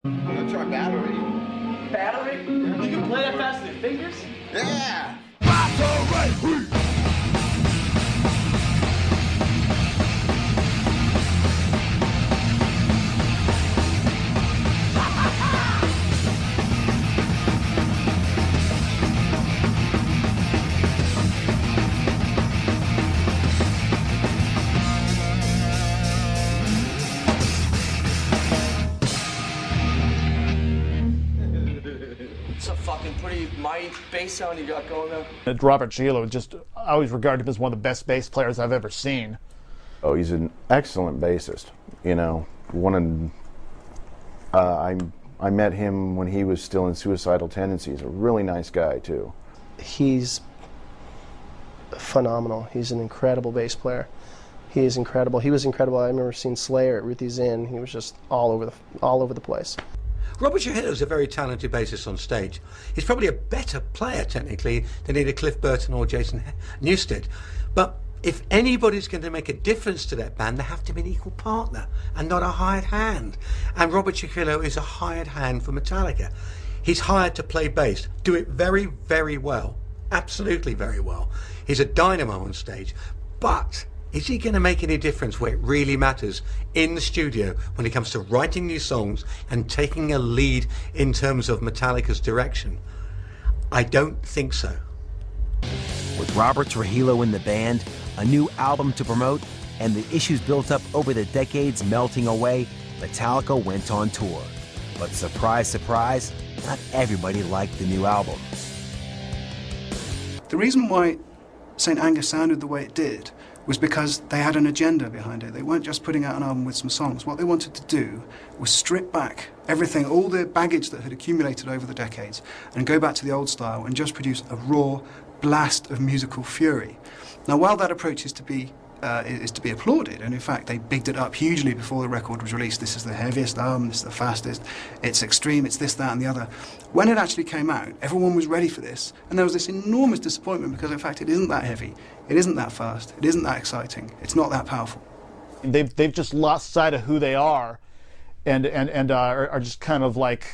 I'm gonna try battery. Battery? You can play that fast with your fingers? Yeah! Battery! It's a fucking pretty mighty bass sound you got going there. Robert Trujillo, I always regard him as one of the best bass players I've ever seen. Oh, he's an excellent bassist. You know, I met him when he was still in Suicidal Tendencies. A really nice guy too. He's phenomenal. He's an incredible bass player. He is incredible. He was incredible. I remember seeing Slayer at Ruthie's Inn. He was just all over the place. Robert Trujillo is a very talented bassist on stage. He's probably a better player, technically, than either Cliff Burton or Jason Newsted. But if anybody's going to make a difference to that band, they have to be an equal partner and not a hired hand. And Robert Trujillo is a hired hand for Metallica. He's hired to play bass, do it very, very well. Absolutely very well. He's a dynamo on stage. But is he going to make any difference where it really matters in the studio when it comes to writing new songs and taking a lead in terms of Metallica's direction? I don't think so. With Robert Trujillo in the band, a new album to promote, and the issues built up over the decades melting away, Metallica went on tour. But surprise, surprise, not everybody liked the new album. The reason why St. Anger sounded the way it did was because they had an agenda behind it. They weren't just putting out an album with some songs. What they wanted to do was strip back everything, all the baggage that had accumulated over the decades, and go back to the old style and just produce a raw blast of musical fury. Now, while that approach is to be applauded, and in fact they bigged it up hugely before the record was released. This is the heaviest album, this is the fastest, it's extreme, it's this, that and the other. When it actually came out, everyone was ready for this, and there was this enormous disappointment because in fact it isn't that heavy, it isn't that fast, it isn't that exciting, it's not that powerful. They've just lost sight of who they are, and are just kind of like,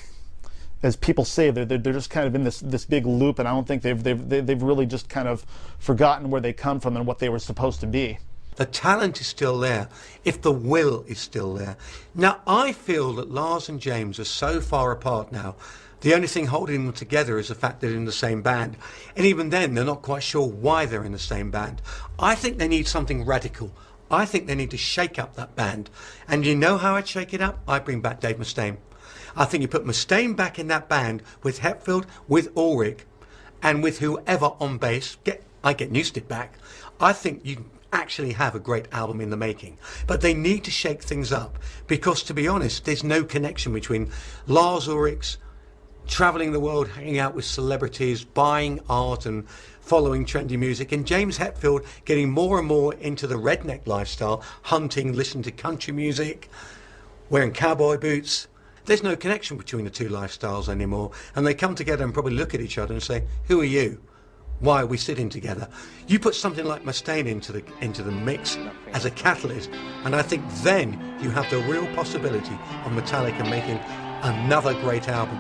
as people say, they're just kind of in this big loop, and I don't think they've really just kind of forgotten where they come from and what they were supposed to be. The talent is still there, if the will is still there. Now, I feel that Lars and James are so far apart now, the only thing holding them together is the fact they're in the same band. And even then, they're not quite sure why they're in the same band. I think they need something radical. I think they need to shake up that band. And you know how I'd shake it up? I'd bring back Dave Mustaine. I think you put Mustaine back in that band with Hetfield, with Ulrich, and with whoever on bass. I get Newsted back. I think you actually have a great album in the making. But they need to shake things up because, to be honest, there's no connection between Lars Ulrich's travelling the world, hanging out with celebrities, buying art and following trendy music, and James Hetfield getting more and more into the redneck lifestyle, hunting, listening to country music, wearing cowboy boots. There's no connection between the two lifestyles anymore, and they come together and probably look at each other and say, who are you? Why are we sitting together? You put something like Mustaine into the mix as a catalyst, and I think then you have the real possibility of Metallica making another great album.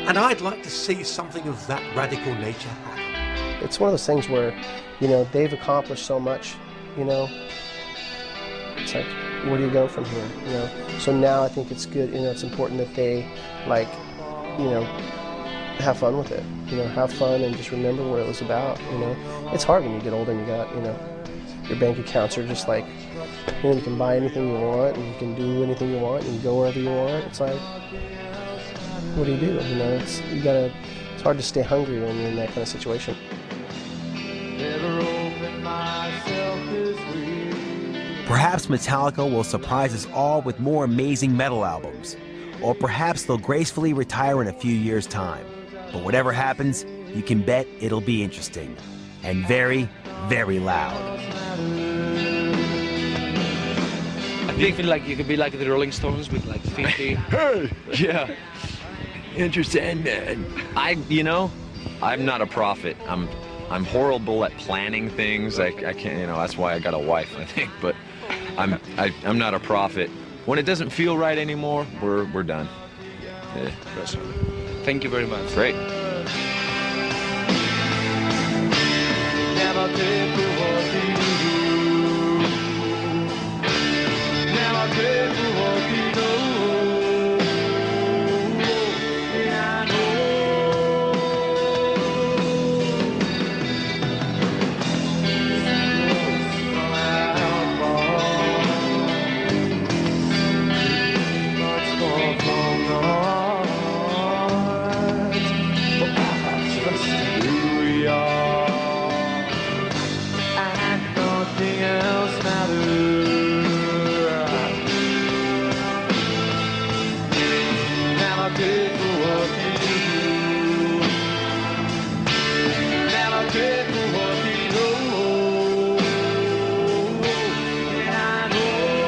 And I'd like to see something of that radical nature happen. It's one of those things where, you know, they've accomplished so much, you know, it's like, where do you go from here, you know? So now I think it's good, you know, it's important that they, like, you know, have fun with it, you know, have fun and just remember what it was about, you know. It's hard when you get older and you got, you know, your bank accounts are just like, you know, you can buy anything you want and you can do anything you want and you go wherever you want. It's like, what do? You know, it's hard to stay hungry when you're in that kind of situation. Perhaps Metallica will surprise us all with more amazing metal albums. Or perhaps they'll gracefully retire in a few years' time. But whatever happens, you can bet it'll be interesting. And very, very loud. I think like you could be like the Rolling Stones with like 50. Hey! Yeah. Interesting, man. I'm not a prophet. I'm horrible at planning things. I can't, that's why I got a wife, I think. But I'm not a prophet. When it doesn't feel right anymore, we're done. Yeah. Thank you very much. Great. Never did for what you do. Never did for what you know. And I know. Much more from the heart. But I trust who we are. And nothing else matters. Never did for what you do. Never did for what you know. And I know.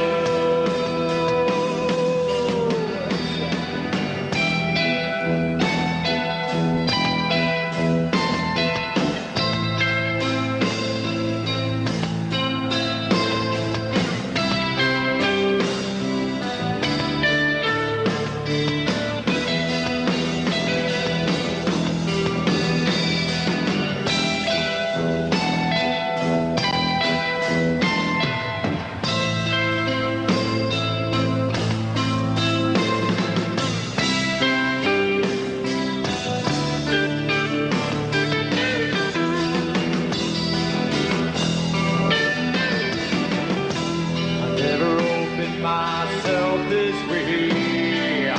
I never opened myself this way.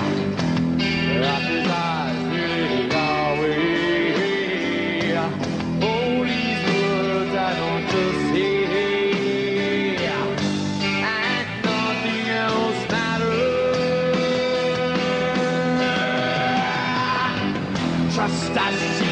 After eyes really far away. All these words I don't just say. And nothing else matters. Trust as she